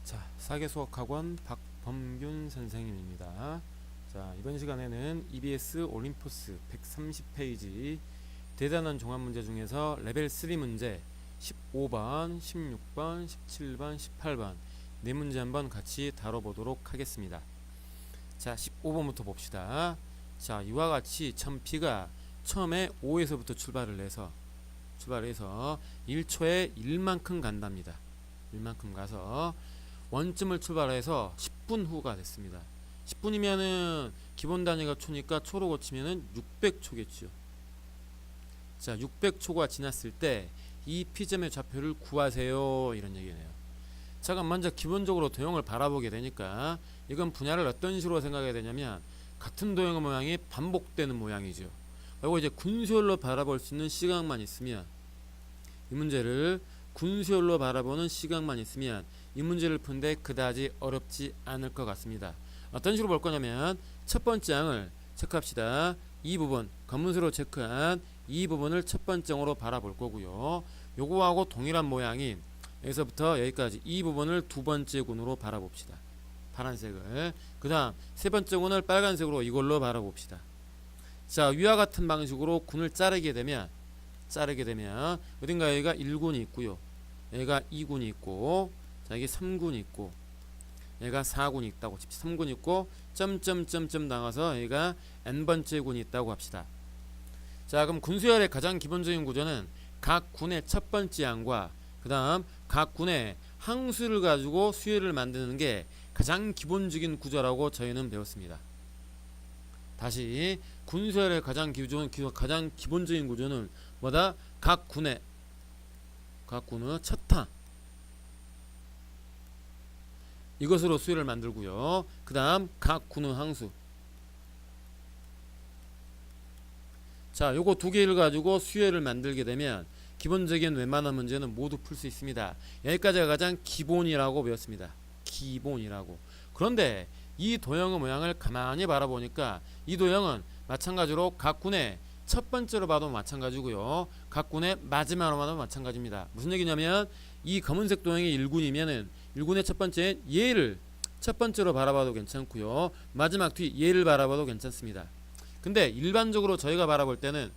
자, 사계수학학원 박범균 선생님입니다. 자, 이번 시간에는 EBS 올림포스 130페이지 대단한 종합문제 중에서 레벨 3 문제 15번, 16번, 17번, 18번 네 문제 한번 같이 다뤄보도록 하겠습니다. 자, 15번부터 봅시다. 자, 이와 같이 점P가 처음에 5에서부터 출발을 해서 1초에 1만큼 간답니다. 1만큼 가서 원점을 출발해서 10분 후가 됐습니다. 10분이면은 기본 단위가 초니까 초로 고치면은 600초겠죠. 자, 600초가 지났을 때 이 P점의 좌표를 구하세요, 이런 얘기네요. 자, 그럼 먼저 기본적으로 도형을 바라보게 되니까 이건 분야를 어떤 식으로 생각해야 되냐면 같은 도형의 모양이 반복되는 모양이죠. 그리고 이제 군수열로 바라볼 수 있는 시각만 있으면 이 문제를 군수열로 바라보는 시각만 있으면 이 문제를 푸는데 그다지 어렵지 않을 것 같습니다. 어떤 식으로 볼 거냐면 첫 번째 항을 체크합시다. 이 부분 검은수로 체크한 이 부분을 첫 번째 항으로 바라볼 거고요. 요거하고 동일한 모양인 여기서부터 여기까지 이 부분을 두 번째 군으로 바라봅시다. 파란색을. 그 다음 세 번째 군을 빨간색으로 이걸로 바라봅시다. 자, 위와 같은 방식으로 군을 자르게 되면 어딘가 여기가 1군이 있고요. 여기가 2군이 있고, 자, 여기 3군이 있고, 여기가 4군이 있다고 칩시다. 3군이 있고 점점점점 나가서 여기가 n번째 군이 있다고 합시다. 자, 그럼 군수열의 가장 기본적인 구조는 각 군의 첫 번째 항과 그 다음 각 군의 항수를 가지고 수열을 만드는 게 가장 기본적인 구조라고 저희는 배웠습니다. 다시 군수열의 가장 기본적인 구조는 뭐다? 각 군의 첫 항 이것으로 수열을 만들고요. 그 다음 각 군의 항수. 자, 요거 두 개를 가지고 수열을 만들게 되면 기본적인 웬만한 문제는 모두 풀 수 있습니다. 여기까지가 가장 기본이라고 배웠습니다. 기본이라고. 그런데 이 도형의 모양을 가만히 바라보니까 이 도형은 마찬가지로 각 군의 첫 번째로 봐도 마찬가지고요. 각 군의 마지막으로 봐도 마찬가지입니다. 무슨 얘기냐면 이 검은색 도형이 1군이면은 1군의 첫 번째 얘를 첫 번째로 바라봐도 괜찮고요. 마지막 뒤 얘를 바라봐도 괜찮습니다. 근데 일반적으로 저희가 바라볼 때는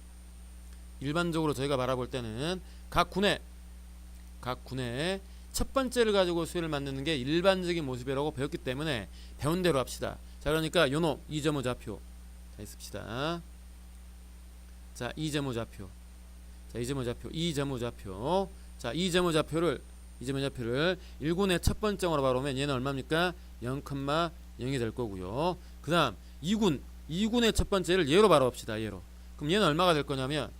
각 군의 첫 번째를 가지고 수열을 만드는 게 일반적인 모습이라고 배웠기 때문에 배운 대로 합시다. 자, 그러니까 요놈 2.5 좌표 자, 있읍시다. 자, 2.5 좌표. 자, 2.5 좌표. 자, 2.5 좌표를 1군의 첫 번째 항으로 바라보면 얘는 얼마입니까? 0,0이 될 거고요. 그 다음 2군의 첫 번째를 얘로 바라봅시다. 얘로. 그럼 얘는 얼마가 될 거냐면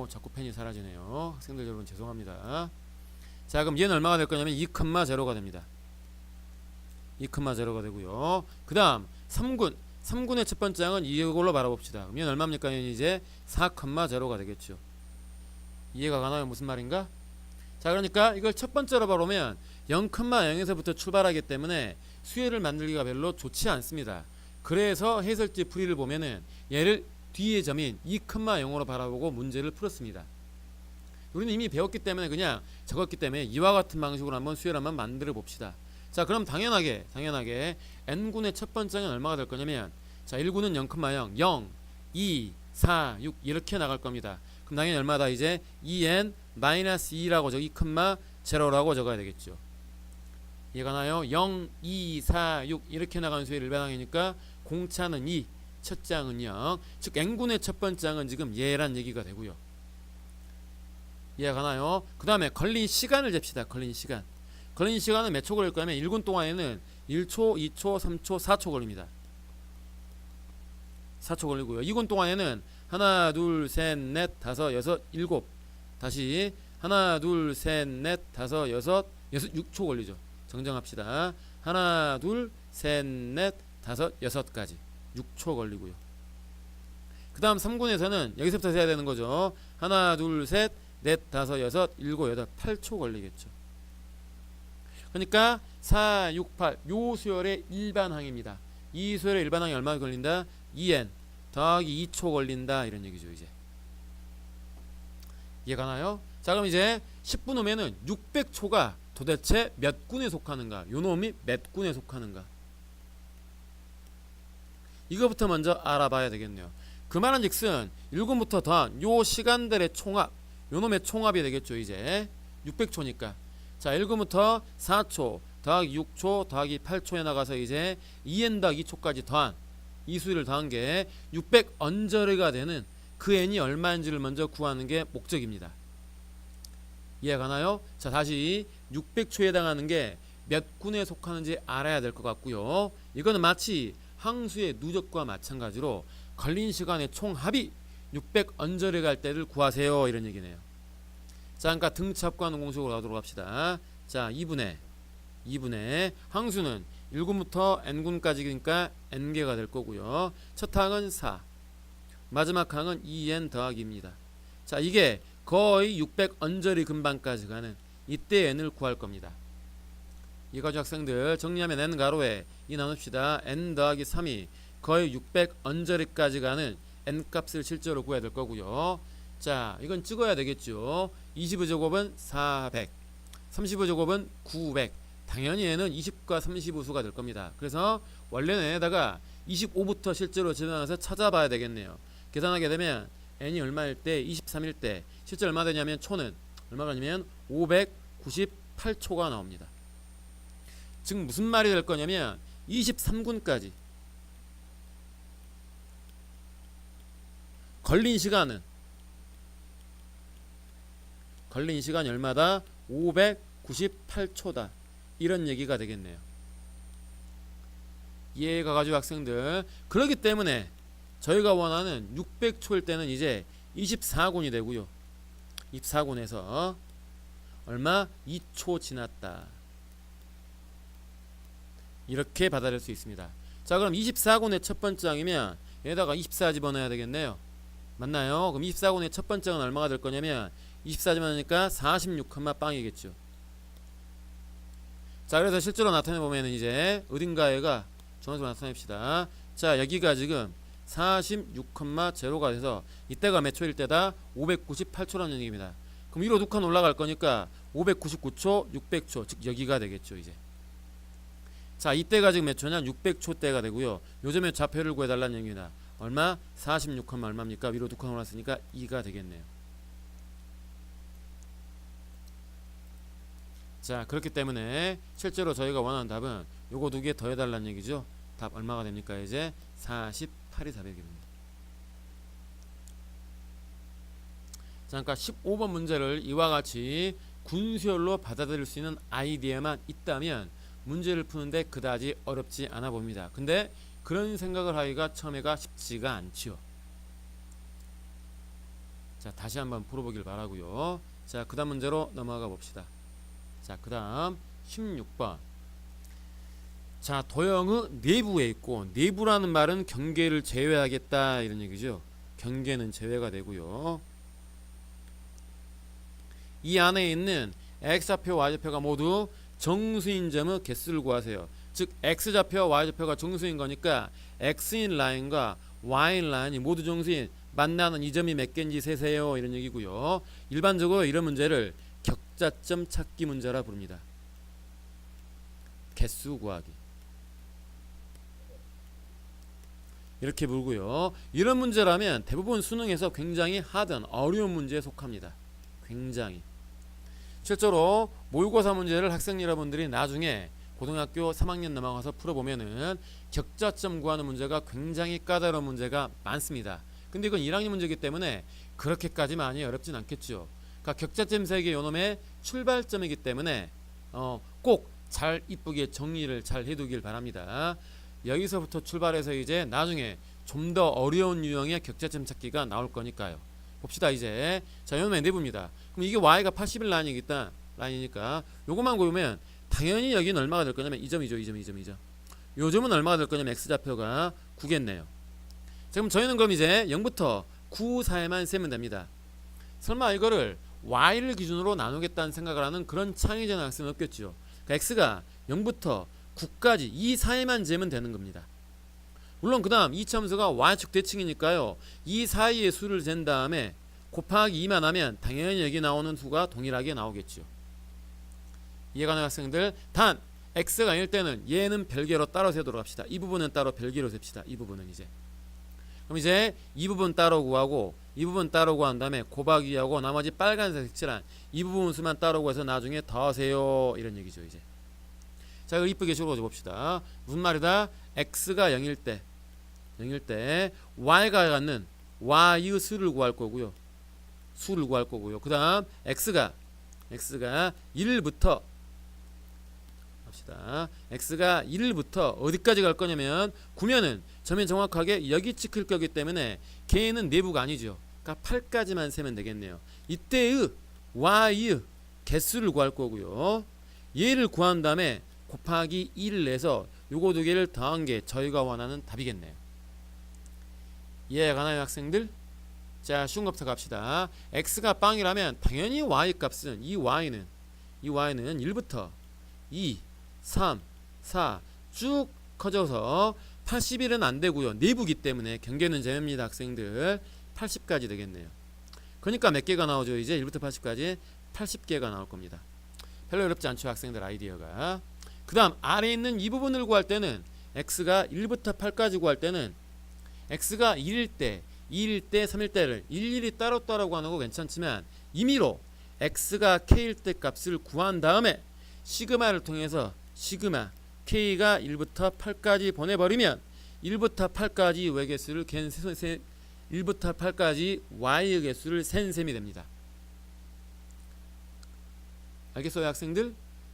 자꾸 펜이 사라지네요. 학생들 여러분 죄송합니다. 자, 그럼 얘는 얼마가 될 거냐면 2,0가 됩니다. 2,0가 되고요. 그 다음 3군의 첫 번째 항은 이걸로 바라봅시다. 그럼 얘는 얼마입니까? 얘는 이제 4,0가 되겠죠. 이해가 가나요? 무슨 말인가? 자, 그러니까 이걸 첫 번째로 바라보면 0,0에서부터 출발하기 때문에 수열을 만들기가 별로 좋지 않습니다. 그래서 해설지 풀이를 보면은 얘를 뒤의 점인 2,0으로 바라보고 문제를 풀었습니다. 우리는 이미 배웠기 때문에 그냥 적었기 때문에 이와 같은 방식으로 한번 수열 한번 만들어 봅시다. 자, 그럼 당연하게 n군의 첫 번째는 얼마가 될 거냐면 자, 1군은 0,0, 0, 2, 4, 6 이렇게 나갈 겁니다. 그럼 당연히 얼마다? 이제 2n-2라고 저기 2,0라고 적어야 되겠죠. 이해가 나요? 0, 2, 4, 6 이렇게 나가는 수의 일반항이니까 공차는 2, 첫째 항은 0. 즉 n군의 첫 번째 항은 지금 얘란 얘기가 되고요. 이해가 나요? 그 다음에 걸린 시간을 잽시다. 걸린 시간은 몇 초 걸릴 거냐면 1군 동안에는 1초, 2초, 3초, 4초 걸립니다. 4초 걸리고요. 2군 동안에는 하나, 둘, 셋, 넷, 다섯, 여섯, 일곱. 다시 하나, 둘, 셋, 넷, 다섯, 여섯, 6초 걸리죠. 정정합시다. 하나, 둘, 셋, 넷, 다섯, 여섯까지 6초 걸리고요. 그 다음 3군에서는 여기서부터 세야 되는 거죠. 하나, 둘, 셋, 넷, 다섯, 여섯, 일곱, 여덟, 8초 걸리겠죠. 그러니까 4, 6, 8 요 수열의 일반항입니다. 이 수열의 일반항이 얼마 걸린다? 2n 더하기 2초 걸린다, 이런 얘기죠. 이제 이해가 나요? 자, 그럼 이제 10분 후면은 600초가 도대체 몇 군에 속하는가? 요놈이 몇 군에 속하는가? 이거부터 먼저 알아봐야 되겠네요. 그 말은즉슨 1군부터 더한 요 시간들의 총합, 요놈의 총합이 되겠죠. 이제 600초니까 자 1군부터 4초 더하기 6초 더하기 8초에 나가서 이제 2n 더하기 2초까지 더한 이 수를 더한 게 600언저리가 되는 그 n이 얼마인지를 먼저 구하는 게 목적입니다. 이해가나요? 자 다시 600초에 해당하는 게 몇 군에 속하는지 알아야 될 것 같고요. 이거는 마치 항수의 누적과 마찬가지로 걸린 시간의 총합이 600언저리 갈 때를 구하세요 이런 얘기네요. 자 그러니까 등차합구하는 공식으로 가도록 합시다. 자 2분의 항수는 1군부터 n군까지니까 n개가 될 거고요. 첫 항은 4, 마지막 항은 2n 더하기입니다. 자 이게 거의 600언저리 근방까지 가는 이때 n을 구할 겁니다. 이과정 학생들 정리하면 n 가로에 이 나눕시다. n 더하기 3이 거의 600언저리까지 가는 n 값을 실제로 구해야 될 거고요. 자 이건 찍어야 되겠죠. 25제곱은 400, 35제곱은 900. 당연히 얘는 20과 35수가 될 겁니다. 그래서 원래는 얘에다가 25부터 실제로 집어넣어서 찾아봐야 되겠네요. 계산하게 되면 n이 얼마일 때 23일 때 실제 얼마 되냐면 초는 얼마가 되냐면 598초가 나옵니다. 즉 무슨 말이 될 거냐면 23군까지 걸린 시간이 얼마다? 598초다. 이런 얘기가 되겠네요. 이해가 가지고 학생들 그렇기 때문에 저희가 원하는 600초일 때는 이제 24군이 되고요. 24군에서 얼마? 2초 지났다. 이렇게 받아들일 수 있습니다. 자 그럼 24군의 첫 번째 항이면 얘에다가 24 집어넣어야 되겠네요. 맞나요? 그럼 24군의 첫 번째 항은 얼마가 될 거냐면 24 집어넣으니까 46,빵이겠죠. 자 그래서 실제로 나타내보면 이제 어딘가에가 중앙으로 나타냅시다. 자 여기가 지금 46,0가 돼서 이때가 몇 초일 때다? 598초라는 얘기입니다. 그럼 위로 2칸 올라갈 거니까 599초, 600초 즉 여기가 되겠죠. 이제 자 이때가 지금 몇 초냐? 600초 때가 되고요. 요즘에 좌표를 구해달라는 얘기입니다. 얼마? 46, 얼마입니까? 위로 2칸 올랐으니까 2가 되겠네요. 자 그렇기 때문에 실제로 저희가 원하는 답은 요거 2개 더해달라는 얘기죠. 답 얼마가 됩니까? 이제 48이 답입니다. 자 그러니까 15번 문제를 이와 같이 군수열로 받아들일 수 있는 아이디어만 있다면 문제를 푸는데 그다지 어렵지 않아 봅니다. 근데 그런 생각을 하기가 처음에가 쉽지가 않지요. 자 다시 한번 풀어보길 바라고요. 자 그 다음 문제로 넘어가 봅시다. 자 그 다음 16번. 자 도형의 내부에 있고, 내부라는 말은 경계를 제외하겠다 이런 얘기죠. 경계는 제외가 되고요. 이 안에 있는 x좌표 y좌표가 모두 정수인 점의 개수를 구하세요. 즉 x좌표와 y좌표가 정수인 거니까 x인 라인과 y인 라인이 모두 정수인 만나는 이 점이 몇 개인지 세세요 이런 얘기고요. 일반적으로 이런 문제를 격자점 찾기 문제라 부릅니다. 개수 구하기 이렇게 물고요. 이런 문제라면 대부분 수능에서 굉장히 하던 어려운 문제에 속합니다. 굉장히 실제로 모의고사 문제를 학생 여러분들이 나중에 고등학교 3학년 넘어가서 풀어보면은 격자점 구하는 문제가 굉장히 까다로운 문제가 많습니다. 근데 이건 1학년 문제이기 때문에 그렇게까지 많이 어렵진 않겠죠. 그러니까 격자점 세계 요놈의 출발점이기 때문에 꼭 잘 이쁘게 정리를 잘 해두길 바랍니다. 여기서부터 출발해서 이제 나중에 좀 더 어려운 유형의 격자점 찾기가 나올 거니까요. 봅시다 이제. 자 요놈의 내부입니다. 그럼 이게 y가 80일 라인이니까 요것만 보면 당연히 여기는 얼마가 될 거냐면 이 점이죠. 이 점. 요 점은 얼마가 될 거냐면 x좌표가 9겠네요. 자, 그럼 저희는 그럼 이제 0부터 9 사이만 세면 됩니다. 설마 이거를 y를 기준으로 나누겠다는 생각을 하는 그런 창의적인 학생은 없겠죠. 그러니까 x가 0부터 9까지 이 사이만 재면 되는 겁니다. 물론 그 다음 이 참수가 y축 대칭이니까요. 이 사이의 수를 잰 다음에 곱하기 2만 하면 당연히 여기 나오는 수가 동일하게 나오겠죠. 이해가는 학생들, 단 x가 아닐 때는 얘는 별개로 따로 세도록 합시다. 이 부분은 따로 별개로 셉시다. 이 부분은 이제. 그럼 이제 이 부분 따로 구하고 이 부분 따로 구한 다음에 곱하기하고 나머지 빨간색 색칠한 이 부분 수만 따로 구해서 나중에 더하세요. 이런 얘기죠 이제. 자, 이거 이쁘게 적어줘 봅시다. 무슨 말이다? x가 0일 때 y가 갖는 y의 수를 구할 거고요. 그 다음 x가 1부터 합시다. x가 1부터 어디까지 갈 거냐면 9면은 점이 정확하게 여기 찍힐 거기 때문에 걔는 내부가 아니죠. 그러니까 8까지만 세면 되겠네요. 이때의 y의 개수를 구할 거고요. 얘를 구한 다음에 곱하기 1을 내서 요거 두 개를 더한 게 저희가 원하는 답이겠네요. 이해가 가나요 학생들? 자, 쉬운 것부터 갑시다. x가 빵이라면 당연히 y 값은 이 y는 1부터 2, 3, 4 쭉 커져서 81은 안 되고요. 내부기 때문에 경계는 제외입니다. 학생들 80까지 되겠네요. 그러니까 몇 개가 나오죠? 이제 1부터 80까지 80개가 나올 겁니다. 별로 어렵지 않죠 학생들 아이디어가. 그 다음 아래에 있는 이 부분을 구할 때는 x가 1부터 8까지 구할 때는 x가 1일 때 2일 때 3일 때를 일일이 따로따로 구하는 거 괜찮지만 임의로 x가 k일 때 값을 구한 다음에 시그마를 통해서 시그마 k가 1부터 8까지 보내버리면 1부터 8까지 y 개수를 1부터 8까지 y의 개수를 센 셈이 됩니다. 알겠어요 학생들?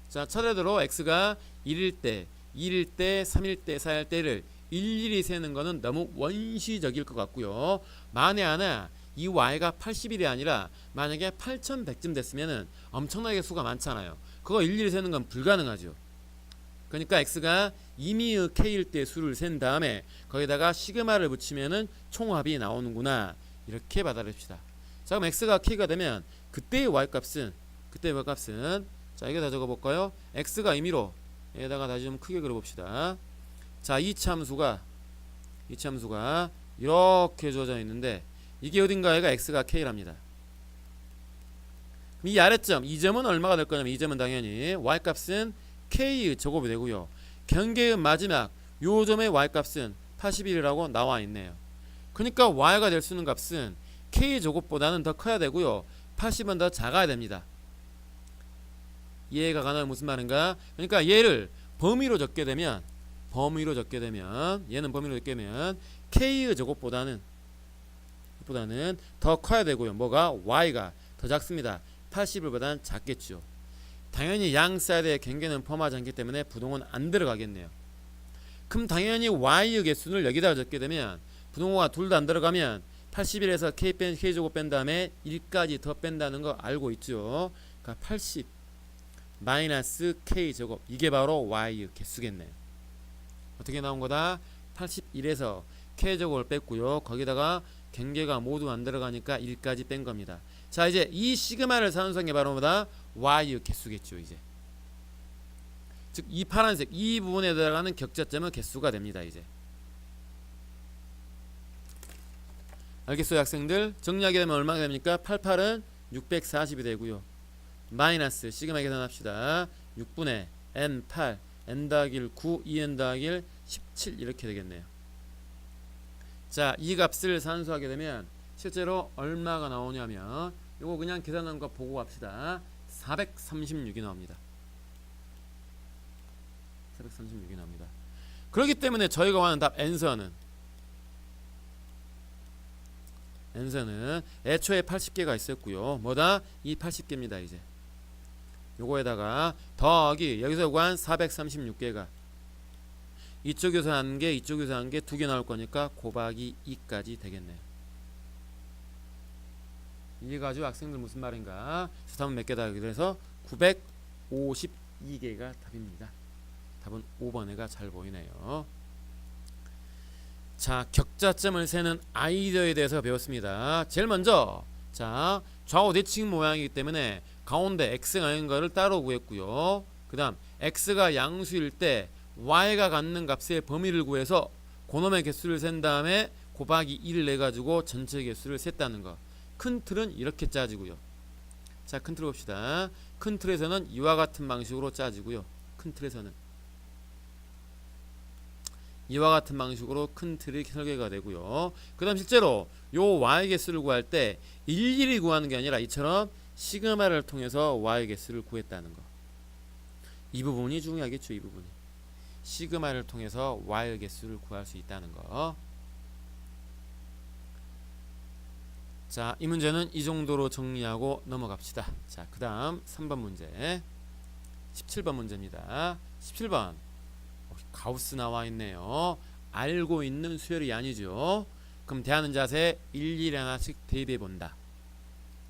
자, 차례대로 x가 1일 때 2일 때 3일 때 4일 때를 일일이 세는 거는 너무 원시적일 것 같고요. 만에 하나 이 y가 80일이 아니라 만약에 8100쯤 됐으면은 엄청나게 수가 많잖아요. 그거 일일이 세는 건 불가능하죠. 그러니까 x가 임의의 k일 때 수를 센 다음에 거기다가 시그마를 붙이면은 총합이 나오는구나. 이렇게 받아냅시다. 자, 그럼 x가 k가 되면 그때의 y값은 자, 이거 다 적어볼까요? x가 임의로 여기다가 다시 좀 크게 그려봅시다. 자, 이 참수가 이렇게 주어져 있는데 이게 어딘가에가 x가 k랍니다. 이 아래점 이 점은 얼마가 될 거냐면 이 점은 당연히 y값은 k의 제곱이 되고요. 경계의 마지막 요 점의 y값은 81이라고 나와 있네요. 그러니까 y가 될 수 있는 값은 k 제곱보다는 더 커야 되고요. 80은 더 작아야 됩니다. 이해가 가나요? 무슨 말인가? 그러니까 얘를 범위로 적게 되면 얘는 범위로 적게 되면 k의 제곱보다는 더 커야 되고요. 뭐가? y가 더 작습니다. 81보다는 작겠죠. 당연히 양 사이드의 경계는 포함하지 않기 때문에 부동은 안 들어가겠네요. 그럼 당연히 y의 개수를 여기다 적게 되면 부동호가 둘 다 안 들어가면 81에서 k 제곱 뺀 다음에 1까지 더 뺀다는 거 알고 있죠. 그러니까 80 마이너스 k 제곱 이게 바로 y의 개수겠네요. 어떻게 나온 거다? 81에서 k 제곱을 뺐고요. 거기다가 경계가 모두 안 들어가니까 1까지 뺀 겁니다. 자, 이제 이 시그마를 산수한 게 바로 뭐다? y의 개수겠죠. 이제 즉 이 파란색 이 부분에 들어가는 격자점은 개수가 됩니다. 이제 알겠어요 학생들? 정리하게 되면 얼마가 됩니까? 88은 640이 되고요. 마이너스 시그마 계산합시다. 6분의 n8 n 더하기 1 9 2n 더하기 1 17 이렇게 되겠네요. 자, 이 값을 산수하게 되면 실제로 얼마가 나오냐면 이거 그냥 계산한 거 보고 갑시다. 436이 나옵니다. 436이 나옵니다. 그렇기 때문에 저희가 원하는 답 n선은 애초에 80개가 있었고요. 뭐다? 이 80개입니다. 이제 요거에다가 더하기 여기서 구한 436개가 이쪽에서 한 개 이쪽에서 한 개 두 개 나올 거니까 곱하기 2까지 되겠네요. 이게 가지고 학생들 무슨 말인가? 답은 몇 개다? 그래서 952개가 답입니다. 답은 5번에가 잘 보이네요. 자, 격자점을 세는 아이디어에 대해서 배웠습니다. 제일 먼저 자, 좌우 대칭 모양이기 때문에 가운데 x가 아닌 거를 따로 구했고요. 그 다음 x가 양수일 때 y가 갖는 값의 범위를 구해서 그놈의 개수를 센 다음에 곱하기 1을 내가지고 전체 개수를 셌다는 거. 큰 틀은 이렇게 짜지고요. 자, 큰 틀을 봅시다. 큰 틀에서는 이와 같은 방식으로 짜지고요. 큰 틀에서는 이와 같은 방식으로 큰 틀이 설계가 되고요. 그 다음 실제로 요 y의 개수를 구할 때 일일이 구하는 게 아니라 이처럼 시그마를 통해서 y의 개수를 구했다는 거. 이 부분이 중요하겠죠. 이 부분이. 시그마를 통해서 y의 개수를 구할 수 있다는 거. 자, 이 문제는 이 정도로 정리하고 넘어갑시다. 자, 그 다음 3번 문제 17번 문제입니다. 17번 가우스 나와 있네요. 알고 있는 수열이 아니죠. 그럼 대하는 자세 일일이 하나씩 대입해 본다.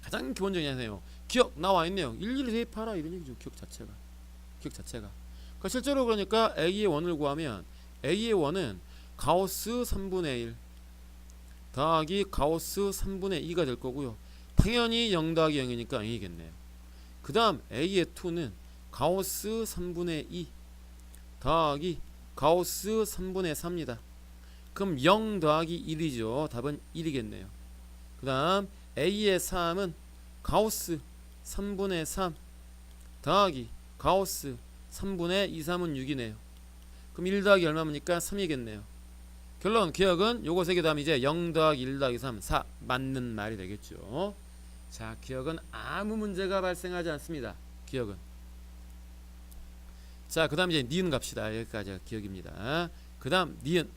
가장 기본적인 자세요. 기억 나와 있네요. 일일이 대입하라 이런 얘기죠. 기억 자체가. 그러니까 실제로 그러니까 A의 원을 구하면 A의 원은 가우스 3분의 1 더하기 가우스 3분의 2가 될 거고요. 당연히 0 더하기 0이니까 0이겠네요. 그 다음 A의 2는 가우스 3분의 2 더하기 가우스 3분의 4입니다. 그럼 0 더하기 1이죠. 답은 1이겠네요. 그 다음 A의 3은 가우스 3분의 3 더하기 가우스 3분의 2, 3은 6이네요. 그럼 1 더하기 얼마입니까? 3이겠네요. 결론 기억은 요거 세 개 다음 이제 0 더하기 1 더하기 3 4 맞는 말이 되겠죠. 자, 기억은 아무 문제가 발생하지 않습니다. 기억은. 자, 그 다음 이제 니은 갑시다. 여기까지가 기억입니다. 그 다음 니은.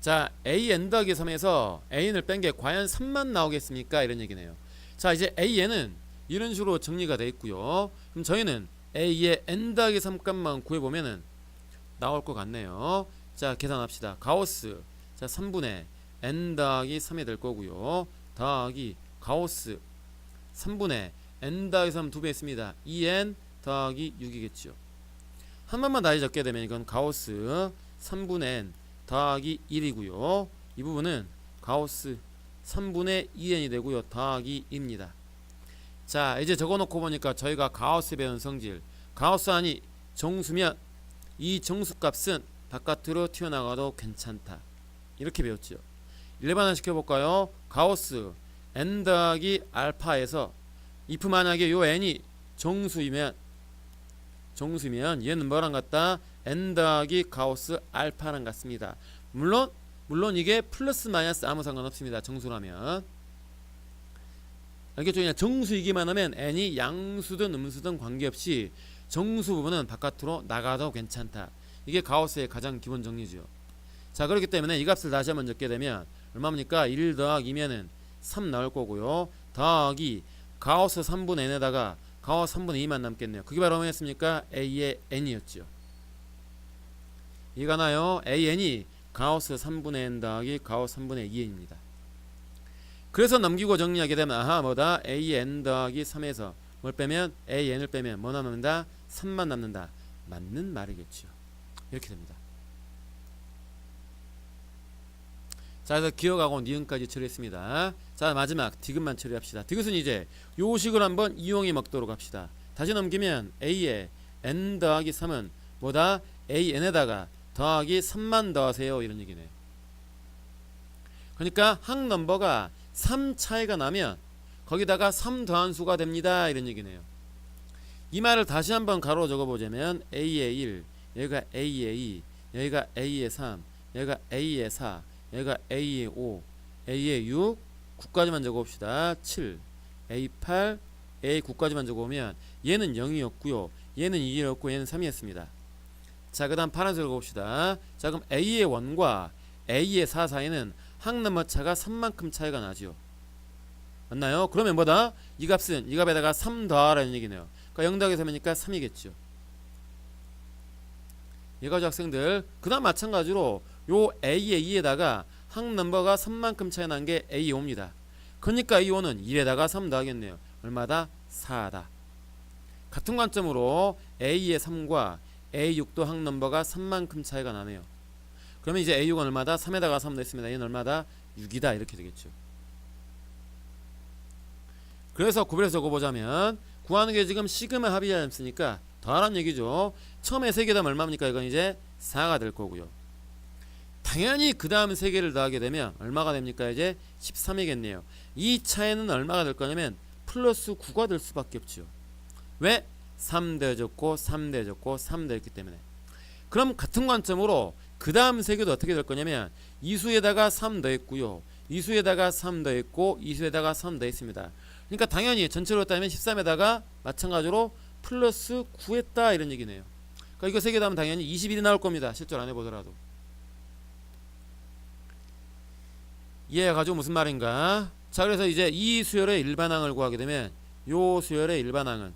자, an 더하기 3에서 an을 뺀 게 과연 3만 나오겠습니까? 이런 얘기네요. 자, 이제 an은 이런 식으로 정리가 되어 있고요. 그럼 저희는 a의 n 더하기 3 값만 구해보면은 나올 것 같네요. 자, 계산합시다. 가우스 자 3분의 n 더하기 3이 될 거고요. 더하기 가우스 3분의 n 더하기 3 두 배 있습니다. 2n 더하기 6이겠죠. 한 번만 다시 적게 되면 이건 가우스 3분의 n 더하기 1이고요. 이 부분은 가우스 3분의 2n이 되고요. 더하기 2입니다. 자, 이제 적어놓고 보니까 저희가 가우스 배운 성질 가우스 안이 정수면 이 정수값은 바깥으로 튀어나가도 괜찮다. 이렇게 배웠죠. 일반화 시켜볼까요? 가우스 n 더하기 알파에서 if 만약에 요 n이 정수이면 얘는 뭐랑 같다? n 더하기 가우스 알파랑 같습니다. 물론 이게 플러스 마이너스 아무 상관없습니다. 정수라면. 알겠죠? 그냥 정수이기만 하면 n이 양수든 음수든 관계없이 정수 부분은 바깥으로 나가도 괜찮다. 이게 가우스의 가장 기본 정리죠. 자, 그렇기 때문에 이 값을 다시 한번 적게 되면 얼마입니까? 1 더하기 2면은 3 나올 거고요. 더하기 가우스 3분의 n에다가 가우스 3분의 2만 남겠네요. 그게 바로 뭐였습니까? a의 n이었죠. 이해가나요? an이 가우스 3분의 n 더하기 가우스 3분의 2n입니다. 그래서 넘기고 정리하게 되면 아하 뭐다? an 더하기 3에서 뭘 빼면 an을 빼면 뭐 남는다? 3만 남는다. 맞는 말이겠죠. 이렇게 됩니다. 자, 그래서 기억하고 니은까지 처리했습니다. 자, 마지막 디귿만 처리합시다. 디귿은 이제 요 식을 한번 이용해 먹도록 합시다. 다시 넘기면 a의 n 더하기 3은 뭐다? an에다가 더하기 3만 더하세요. 이런 얘기네요. 그러니까 항 넘버가 3 차이가 나면 거기다가 3 더한 수가 됩니다. 이런 얘기네요. 이 말을 다시 한번 가로 적어보자면 a의 1 여기가 a의 2 여기가 a의 3 여기가 a의 4 여기가 a의 5 a의 6 9까지만 적어봅시다. 7 a8 a9까지만 적어보면 얘는 0이었고요. 얘는 2였고 얘는 3이었습니다. 자, 그 다음 파란색으로 봅시다. 자, 그럼 a의 1과 a의 4 사이는 항넘버 차가 3만큼 차이가 나죠. 맞나요? 그러면 뭐다? 이 값은 이 값에다가 3 더하라는 얘기네요. 그러니까 0 더하기 3이니까 3이겠죠. 이거죠 학생들. 그 다음 마찬가지로 요 a의 2에다가 항 넘버가 3만큼 차이 난 게 a5입니다. 그러니까 a5는 1에다가 3 더하겠네요. 얼마다? 4다. 같은 관점으로 a의 3과 a6도 항 넘버가 3만큼 차이가 나네요. 그러면 이제 a6은 얼마다? 3에다가 3 넣습니다. 얘는 얼마다? 6이다. 이렇게 되겠죠. 그래서 구별해서 적어보자면 구하는 게 지금 시그마 합이지 않습니까? 더하란 얘기죠. 처음에 3개 더하면 얼마입니까? 이건 이제 4가 될 거고요. 당연히 그 다음 3개를 더하게 되면 얼마가 됩니까? 이제 13이겠네요. 이 차이는 얼마가 될 거냐면 플러스 9가 될 수밖에 없지요. 왜? 3 더해졌고 3 더해졌고 3 더했기 때문에. 그럼 같은 관점으로 그 다음 세 개도 어떻게 될 거냐면 이수에다가 3 더했고요, 이수에다가 3 더했고 이수에다가 3 더했습니다. 그러니까 당연히 전체로 따지면 13에다가 마찬가지로 플러스 9 했다 이런 얘기네요. 그러니까 이거 세 개 더하면 당연히 21이 나올 겁니다. 실제로 안 해보더라도. 이해가지고 무슨 말인가? 자, 그래서 이제 이 수열의 일반항을 구하게 되면 요 수열의 일반항은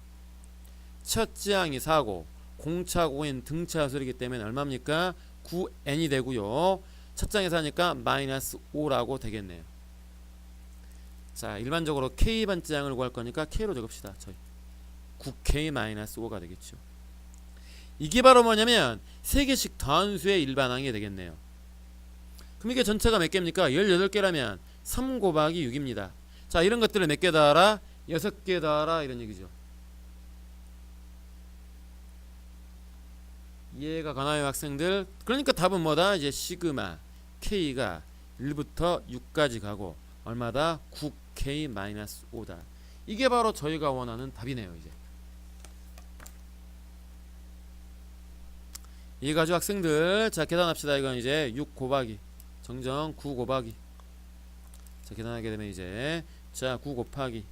첫째 항이 4고 공차 고인 등차 수열이기 때문에 얼마입니까? 9n이 되고요. 첫 장에 4니까 마이너스 5라고 되겠네요. 자, 일반적으로 K번째 항을 구할 거니까 K로 적읍시다. 저희 9K-5가 되겠죠. 이게 바로 뭐냐면 3개씩 더한 수의 일반항이 되겠네요. 그럼 이게 전체가 몇 개입니까? 18개라면 3 곱하기 6입니다. 자, 이런 것들을 몇 개 더하라? 6개 더하라 이런 얘기죠. 이해가 가나요, 학생들? 그러니까 답은 뭐다? 이제 시그마 K가 1부터 6까지 가고 얼마다? 9K-5다. 이게 바로 저희가 원하는 답이네요. 이제 이해가죠, 학생들? 자, 계산합시다. 이건 이제 6 곱하기 정정 9 곱하기, 자, 계산하게 되면 이제 자 9 곱하기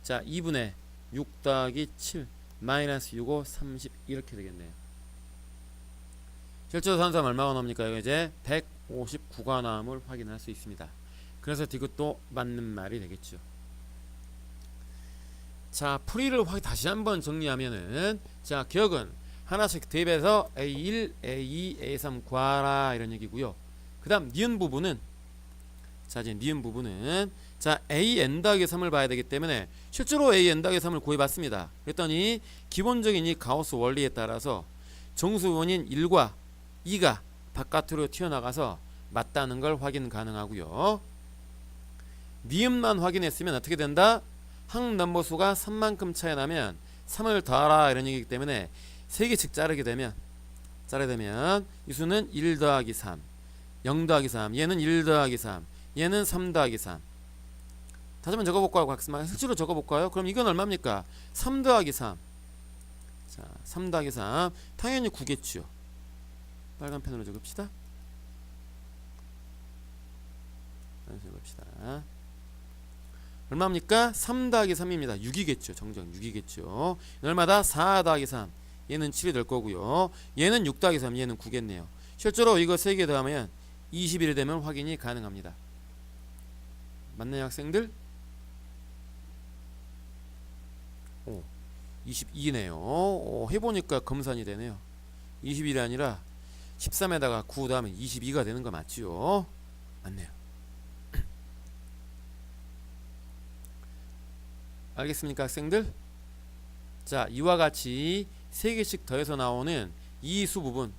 자 2분의 6 더하기 7 마이너스 6, 5, 30 이렇게 되겠네요. 실제로 산수하면 얼마가 나옵니까? 이제 159가 나옴을 확인할 수 있습니다. 그래서 이것도 맞는 말이 되겠죠. 자, 풀이를 다시 한번 정리하면은, 자, 기억은 하나씩 대입해서 A1, A2, A3 구하라 이런 얘기고요. 그 다음 니은 부분은, 자, 이제 니은 부분은 자 AN 더하기 3을 봐야 되기 때문에 실제로 AN 더하기 3을 구해봤습니다. 그랬더니 기본적인 이 가우스 원리에 따라서 정수분인 1과 2가 바깥으로 튀어나가서 맞다는 걸 확인 가능하고요. 니은만 확인했으면 어떻게 된다? 항 넘버수가 3만큼 차이 나면 3을 더하라 이런 얘기이기 때문에 3개씩 자르게 되면 이 수는 1 더하기 3, 0 더하기 3, 얘는 1 더하기 3, 얘는 3 더하기 3. 다시 한번 적어볼까요? 학생만 실제로 적어볼까요? 그럼 이건 얼마입니까? 3 더하기 3. 자, 3 더하기 3 당연히 9겠죠. 빨간 펜으로 적읍시다. 적읍시다. 얼마입니까? 3 더하기 3입니다. 6이겠죠. 정정 6이겠죠. 얼마다? 4 더하기 3. 얘는 7이 될 거고요. 얘는 6 더하기 3, 얘는 9겠네요. 실제로 이거 3개 더하면 21이 되면 확인이 가능합니다. 맞나요, 학생들? 오, 22네요. 해보니까 검산이 되네요. 21이 아니라 13에다가 9 더하면 22가 되는 거 맞지요? 맞네요. 알겠습니까, 학생들? 자, 이와 같이 3개씩 더해서 나오는 이 수 부분,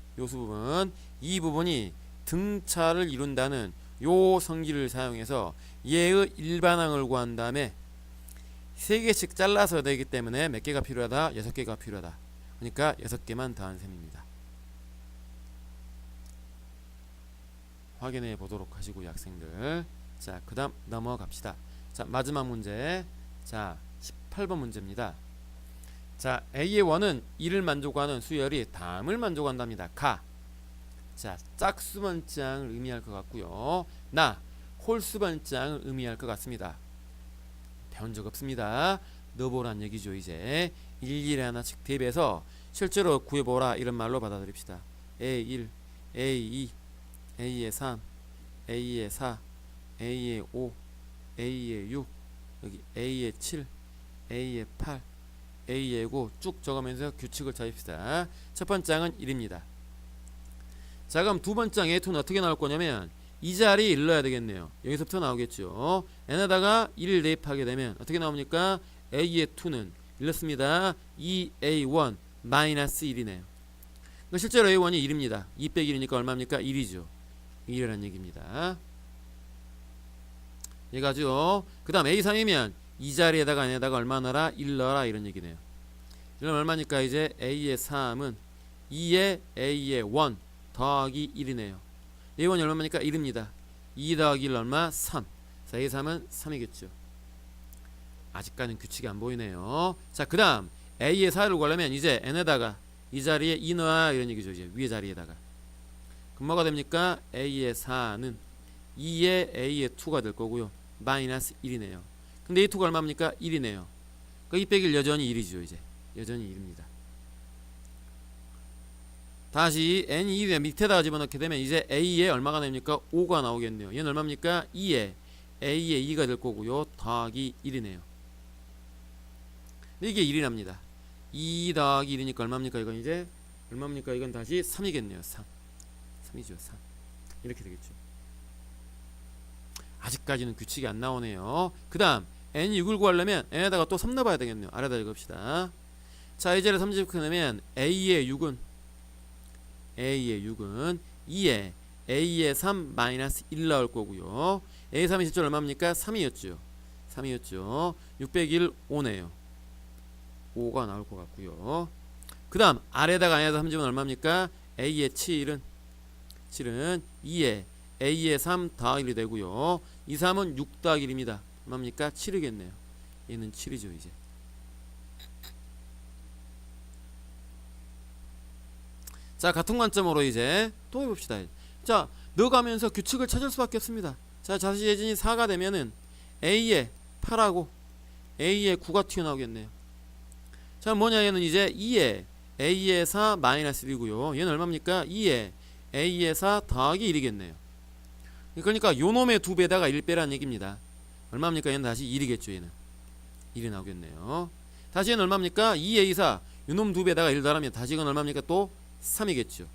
이 부분이 등차를 이룬다는 요 성질을 사용해서 얘의 일반항을 구한 다음에 3개씩 잘라서 되기 때문에 몇 개가 필요하다? 6개가 필요하다. 그러니까 6개만 더한 셈입니다. 확인해 보도록 하시고요, 학생들. 자, 그 다음 넘어갑시다. 자, 마지막 문제. 자, 18번 문제입니다. 자, A의 원은 2를 만족하는 수열이 다음을 만족한답니다. 가. 자, 짝수번장을 의미할 것 같고요. 나, 홀수번장을 의미할 것 같습니다. 배운 적 없습니다. 넣어보란 얘기죠. 이제 일일이 하나씩 대입해서 실제로 구해보라 이런 말로 받아들입시다. A1, A2, A의 3, A의 4, A의 5, A의 6, 여기 A의 7, A의 8, A의 9 쭉 적으면서 규칙을 짜입시다. 첫 번째 항은 1입니다. 자, 그럼 두 번째 항 A2는 어떻게 나올 거냐면 이 자리에 1 넣어야 되겠네요. 여기서부터 나오겠죠. n에다가 1을 대입하게 되면 어떻게 나옵니까? A의 2는 1 넣습니다. 2A1 마이너스 1이네요. 실제로 A1이 1입니다. 2 빼기 1이니까 얼마입니까? 1이죠. 1이라는 얘기입니다. 얘가죠. 그 다음 A3이면 이 자리에다가 n에다가 얼마 넣어라? 1 넣어라 이런 얘기네요. 이건 얼마니까 이제 A의 3은 2의 A의 1 더하기 1이네요. A1이 얼마입니까? 1입니다. 2 더하기 1 얼마? 3. 자, A3은 3이겠죠. 아직까지는 규칙이 안 보이네요. 자, 그 다음 A의 4를 구하려면 이제 n에다가 이 자리에 2 넣어야 이런 얘기죠. 이제 위에 자리에다가 그럼 뭐가 됩니까? A의 4는 2의 A의 2가 될 거고요. 마이너스 1이네요. 근데 A2가 얼마입니까? 1이네요. 그러니까 2 빼기 1 여전히 1이죠. 이제 여전히 1입니다. 다시 n이 2에 밑에다가 집어넣게 되면 이제 A에 얼마가 됩니까? 5가 나오겠네요. 얘는 얼마입니까? 2에 A의 2가 될 거고요. 더하기 1이네요. 이게 1이랍니다. 2 더하기 1이니까 얼마입니까? 이건 이제 얼마입니까? 이건 다시 3이겠네요. 3이죠. 3 이렇게 되겠죠. 아직까지는 규칙이 안 나오네요. 그 다음 n이 6을 구하려면 n에다가 또 3 넣어봐야 되겠네요. 아래다 읽읍시다. 자, 이 자리에 3 집어넣으면 A의 6은 2에 A의 3 마이너스 1 나올 거고요. A 3이 실제 얼마입니까? 3이었죠. 6 빼기 1 5네요. 5가 나올 것 같고요. 그 다음 아래다가 안에다 3 집으면 얼마입니까? A의 7은 2에 A의 3 더하기 1이 되고요. 이 3은 6 더하기 1입니다. 얼마입니까? 7이겠네요. 얘는 7이죠. 이제 자, 같은 관점으로 이제 또 해봅시다. 자, 넣어가면서 규칙을 찾을 수밖에 없습니다. 자, 자시 예진이 4가 되면은 A에 8하고 A에 9가 튀어나오겠네요. 자, 뭐냐, 얘는 이제 2에 A에 4 마이너스 1이고요. 얘는 얼마입니까? 2에 A에 4 더하기 1이겠네요. 그러니까 요놈의 2배에다가 1 빼라는 얘기입니다. 얼마입니까? 얘는 다시 1이겠죠. 얘는 1이 나오겠네요. 다시 얘는 얼마입니까? 2에 2, 4 요놈 2배에다가 1 더하면 다시 이건 얼마입니까? 또 3이겠죠.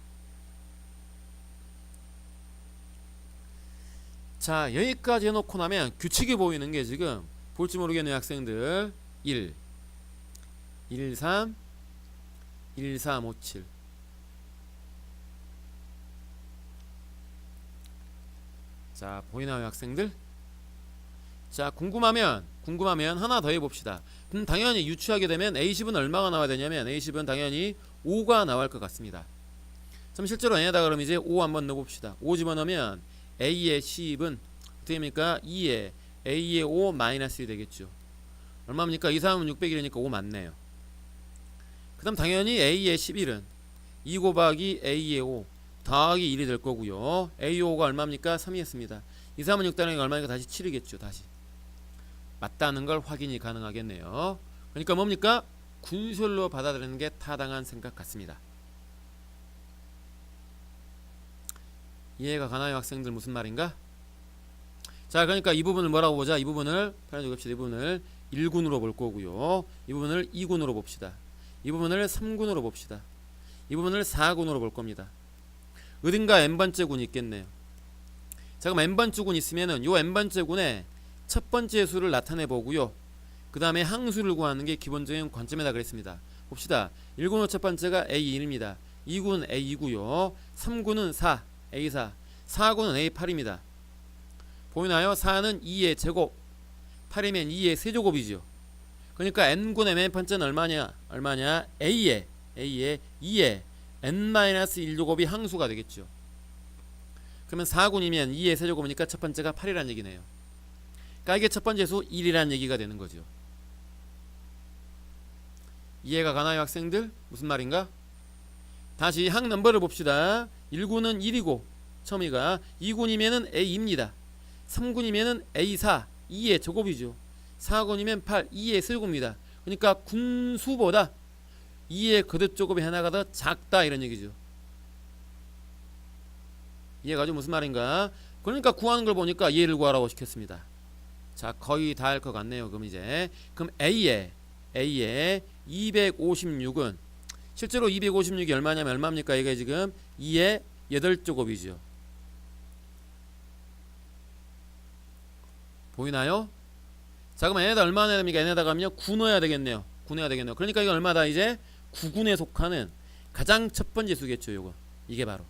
자, 여기까지 해놓고 나면 규칙이 보이는 게 지금 볼지 모르겠네요. 학생들 1 3 5 7 자, 보이나요 학생들? 자, 궁금하면 하나 더 해봅시다. 당연히 유추하게 되면 A10은 얼마가 나와야 되냐면 A10은 당연히 5가 나올 것 같습니다. 그럼 실제로 n에다가 그럼 이제 5 한번 넣어봅시다. 5 집어넣으면 A의 10은 어떻게 됩니까? 2에 A의 5 마이너스 1이 되겠죠. 얼마입니까? 2, 3은 6 빼기 1이니까 5 맞네요. 그 다음 당연히 A의 11은 2 곱하기 A의 5 더하기 1이 될 거고요. A5가 얼마입니까? 3이었습니다. 2, 3은 6 더하기 얼마니까 다시 7이겠죠. 다시 맞다는 걸 확인이 가능하겠네요. 그러니까 뭡니까? 군술로 받아들이는 게 타당한 생각 같습니다. 이해가 가나요 학생들? 무슨 말인가? 자, 그러니까 이 부분을 뭐라고 보자. 이 부분을 이 부분을 1군으로 볼 거고요. 이 부분을 2군으로 봅시다. 이 부분을 3군으로 봅시다. 이 부분을 4군으로 볼 겁니다. 어딘가 n번째 군이 있겠네요. 자, 그럼 n번째 군 있으면은 요 n번째 군의 첫 번째 수를 나타내 보고요. 그 다음에 항수를 구하는 게 기본적인 관점이다 그랬습니다. 봅시다. 1군의 첫 번째가 A1입니다. 2군 A2고요. 3군은 4, A4, 4군은 A8입니다. 보이나요? 4는 2의 제곱, 8이면 2의 세제곱이죠. 그러니까 n군의 맨 번째는 얼마냐? A에 2에 n-1제곱이 항수가 되겠죠. 그러면 4군이면 2의 세제곱이니까 첫 번째가 8이라는 얘기네요. 그러니까 이게 첫 번째 수 1이라는 얘기가 되는 거죠. 이해가 가나요 학생들? 무슨 말인가? 다시 항 넘버를 봅시다. 1군은 1이고 처음이가 2군이면은 A2입니다. 3군이면은 A4 2의 제곱이죠. 4군이면 8 2의 세제곱입니다. 그러니까 군수보다 2의 거듭제곱이 하나가 더 작다 이런 얘기죠. 이해가죠? 무슨 말인가? 그러니까 구하는 걸 보니까 얘를 구하라고 시켰습니다. 자, 거의 다 할 것 같네요. 그럼 A에 256은 실제로 256이 얼마냐면 얼마입니까? 이게 지금 2의 8제곱이죠. 보이나요? 자, 그럼 n에다 얼마 넣어야 됩니까? n에다 가면요 9 넣어야 되겠네요. 9 넣어야 되겠네요. 그러니까 이거 얼마다? 이제 9군에 속하는 가장 첫 번째 수겠죠. 요거 이게 바로.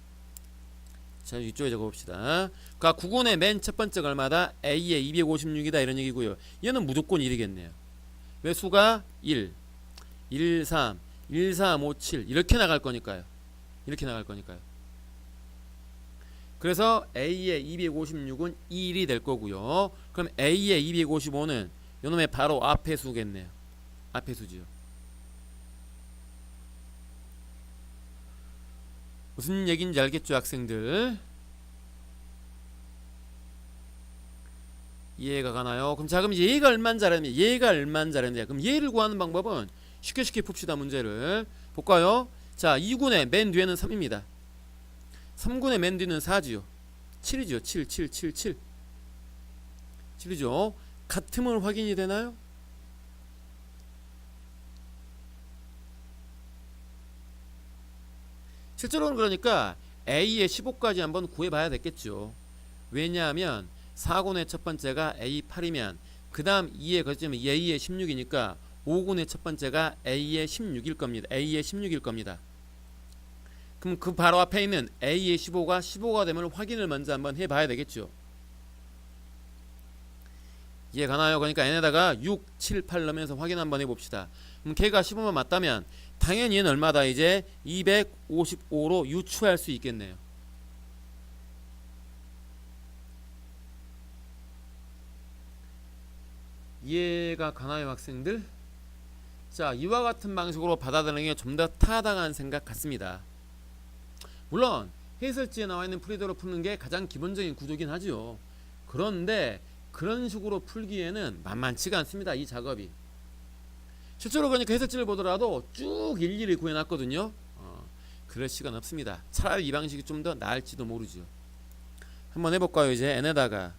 자, 이쪽에 적어봅시다. 그러니까 9군의 맨 첫 번째가 얼마다? A의 256이다 이런 얘기고요. 얘는 무조건 1이겠네요. 왜? 수가 1, 1, 3, 1, 3, 5, 7 이렇게 나갈 거니까요. 이렇게 나갈 거니까요. 그래서 A의 256은 1이 될 거고요. 그럼 A의 255는 요놈의 바로 앞에 수겠네요. 앞에 수지요. 무슨 얘기인지 알겠죠, 학생들? 이해가 가나요? 그럼 자, 그럼 얘가 얼마나 잘했냐? 얘가 얼마나 잘했냐? 그럼 얘를 구하는 방법은 쉽게 풉시다. 문제를 볼까요? 자, 2군의 맨 뒤에는 3입니다. 3군의 맨 뒤는 4지요. 7이죠. 7이죠. 같음을 확인이 되나요? 실제로는 그러니까 A의 15까지 한번 구해봐야 되겠죠. 왜냐하면 4군의 첫 번째가 A8이면 그 다음 2의 거점이 A의 16이니까 5군의 첫 번째가 A의 16일 겁니다. A의 16일 겁니다. 그럼 그 바로 앞에 있는 A의 15가 되면 확인을 먼저 한번 해봐야 되겠죠. 이해 가나요? 그러니까 n에다가 6, 7, 8 넣으면서 확인 한번 해봅시다. 그럼 걔가 15만 맞다면 당연히 얘는 얼마다? 이제 255로 유추할 수 있겠네요. 이해가 가나요, 학생들? 자, 이와 같은 방식으로 받아들이는 게 좀 더 타당한 생각 같습니다. 물론 해설지에 나와 있는 풀이대로 푸는 게 가장 기본적인 구조긴 하죠. 그런데 그런 식으로 풀기에는 만만치가 않습니다, 이 작업이. 실제로 그러니까 해설지를 보더라도 쭉 일일이 구해놨거든요. 그럴 시간 없습니다. 차라리 이 방식이 좀 더 나을지도 모르죠. 한번 해볼까요? 이제 n에다가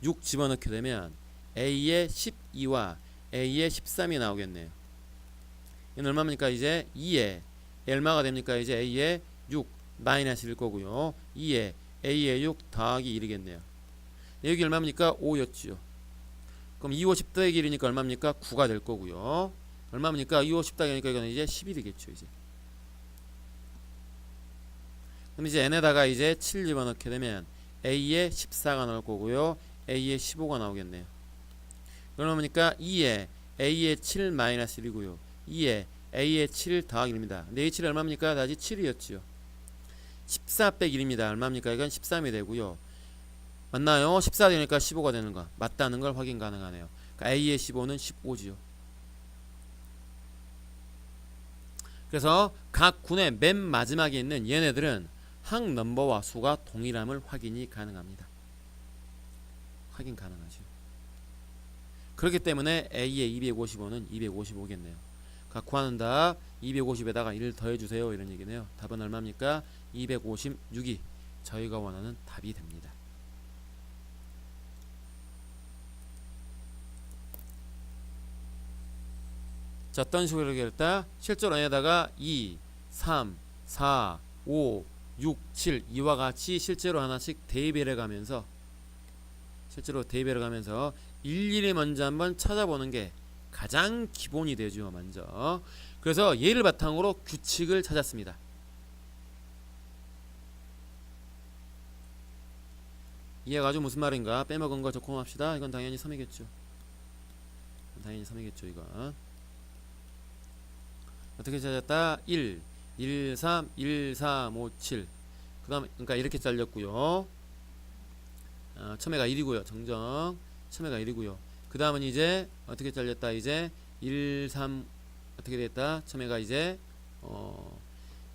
6 집어넣게 되면 A의 12와 A의 13이 나오겠네요. 얘는 얼마입니까? 이제 2에 얼마가 됩니까? 이제 A의 6 마이너스 1 거고요. 2에 A의 6 더하기 1이겠네요. 여기 얼마입니까? 5였지요. 그럼 2, 5, 10 더하기 1이니까 얼마입니까? 9가 될 거고요. 얼마입니까? 2, 5, 10 더하기 1이니까 이거는 이제 11이겠죠. 이제. 그럼 이제 n에다가 이제 7 집어넣게 되면 A의 14가 나올 거고요. A의 15가 나오겠네요. 그러니까 2에 A의 7 마이너스 1이고요. 2에 A의 7 더하기 1입니다. 근데 A 7이 얼마입니까? 다시 7이었지요. 14 빼기 1입니다. 얼마입니까? 이건 13이 되고요. 맞나요? 14 되니까 15가 되는 거 맞다는 걸 확인 가능하네요. 그러니까 A의 15는 15지요. 그래서 각 군의 맨 마지막에 있는 얘네들은 항 넘버와 수가 동일함을 확인이 가능합니다. 확인 가능하죠. 그렇기 때문에 A의 255는 255겠네요. 구하는 답 250에다가 1 더해주세요, 이런 얘기네요. 답은 얼마입니까? 256이 저희가 원하는 답이 됩니다. 자, 어떤 식으로 해결했다? 실제로 n에다가 2, 3, 4, 5, 6, 7 이와 같이 실제로 하나씩 대입을 해가면서 일일이 먼저 한번 찾아보는 게 가장 기본이 되죠. 먼저. 그래서 얘를 바탕으로 규칙을 찾았습니다. 이해가지고 무슨 말인가? 빼먹은 거 적공합시다. 이건 당연히 3이겠죠. 이건. 어떻게 찾았다? 1, 1, 3, 1, 3, 5, 7. 그 다음, 그러니까 이렇게 잘렸고요. 처음에가 1이고요. 정정. 처음에가 1이고요. 그 다음은 이제 어떻게 잘렸다? 이제 1, 3 어떻게 됐다? 처음에가 이제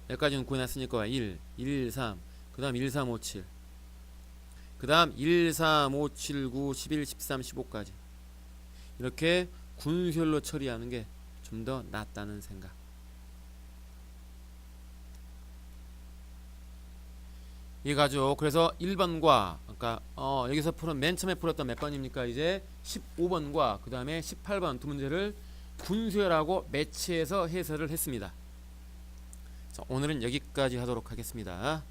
여기까지는 구해놨으니까 1, 1, 3. 그 다음 1, 3, 5, 7. 그 다음 1, 3, 5, 7, 9, 11, 13, 15까지. 이렇게 군수열로 처리하는 게 좀 더 낫다는 생각. 이해가죠? 그래서 1번과 그러니까 여기서 풀은 맨 처음에 풀었던 몇 번입니까? 이제 15번과 그 다음에 18번 두 문제를 군수열하고 매치해서 해설을 했습니다. 자, 오늘은 여기까지 하도록 하겠습니다.